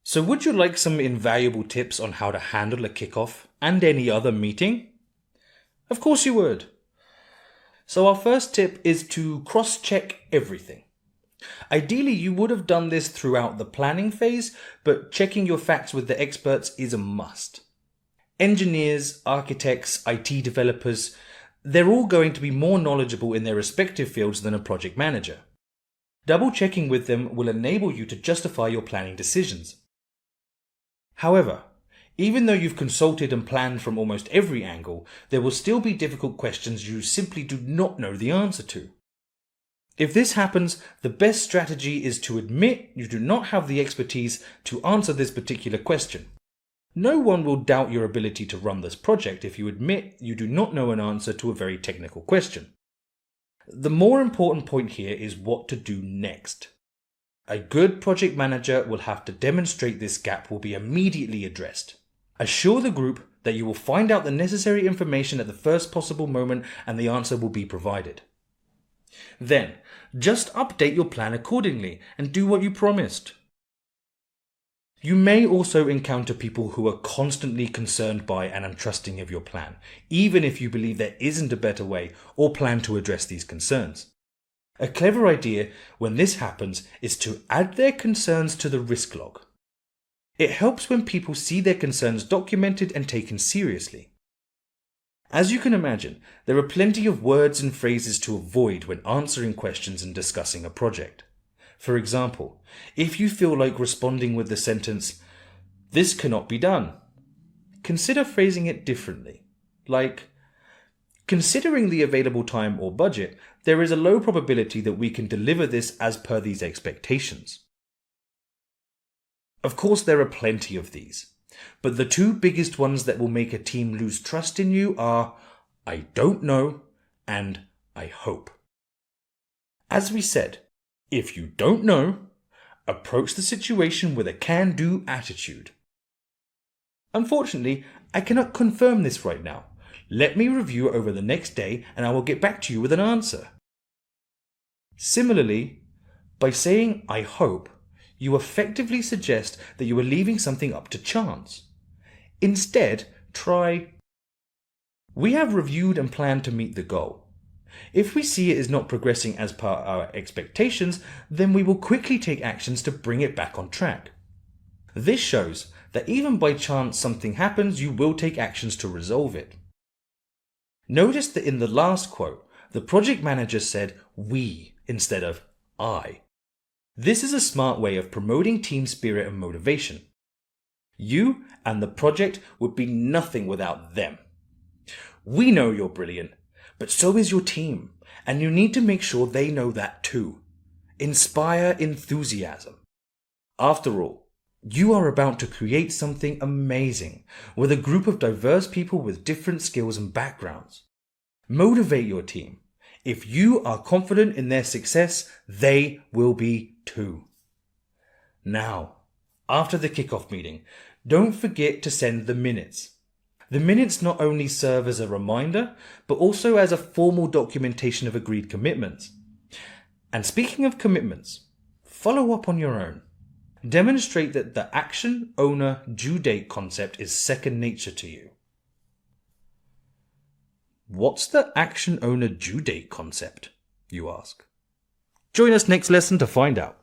So would you like some invaluable tips on how to handle a kickoff and any other meeting? Of course you would. So our first tip is to cross-check everything. Ideally, you would have done this throughout the planning phase, but checking your facts with the experts is a must. Engineers, architects, IT developers, they're all going to be more knowledgeable in their respective fields than a project manager. Double checking with them will enable you to justify your planning decisions. However, even though you've consulted and planned from almost every angle, there will still be difficult questions you simply do not know the answer to. If this happens, the best strategy is to admit you do not have the expertise to answer this particular question. No one will doubt your ability to run this project if you admit you do not know an answer to a very technical question. The more important point here is what to do next. A good project manager will have to demonstrate this gap will be immediately addressed. Assure the group that you will find out the necessary information at the first possible moment and the answer will be provided. Then, just update your plan accordingly and do what you promised. You may also encounter people who are constantly concerned by and untrusting of your plan, even if you believe there isn't a better way or plan to address these concerns. A clever idea when this happens is to add their concerns to the risk log. It helps when people see their concerns documented and taken seriously. As you can imagine, there are plenty of words and phrases to avoid when answering questions and discussing a project. For example, if you feel like responding with the sentence, "This cannot be done," consider phrasing it differently, like, "Considering the available time or budget, there is a low probability that we can deliver this as per these expectations." Of course, there are plenty of these, but the two biggest ones that will make a team lose trust in you are "I don't know" and "I hope." As we said, if you don't know, approach the situation with a can-do attitude. Unfortunately, I cannot confirm this right now. Let me review over the next day and I will get back to you with an answer. Similarly, by saying "I hope," you effectively suggest that you are leaving something up to chance. Instead, try, "We have reviewed and planned to meet the goal. If we see it is not progressing as per our expectations, then we will quickly take actions to bring it back on track." This shows that even by chance something happens, you will take actions to resolve it. Notice that in the last quote, the project manager said "we" instead of "I." This is a smart way of promoting team spirit and motivation. You and the project would be nothing without them. We know you're brilliant, but so is your team, and you need to make sure they know that too. Inspire enthusiasm. After all, you are about to create something amazing with a group of diverse people with different skills and backgrounds. Motivate your team. If you are confident in their success, they will be too. Now, after the kickoff meeting, don't forget to send the minutes. The minutes not only serve as a reminder, but also as a formal documentation of agreed commitments. And speaking of commitments, follow up on your own. Demonstrate that the action, owner, due date concept is second nature to you. What's the action, owner, due date concept, you ask? Join us next lesson to find out.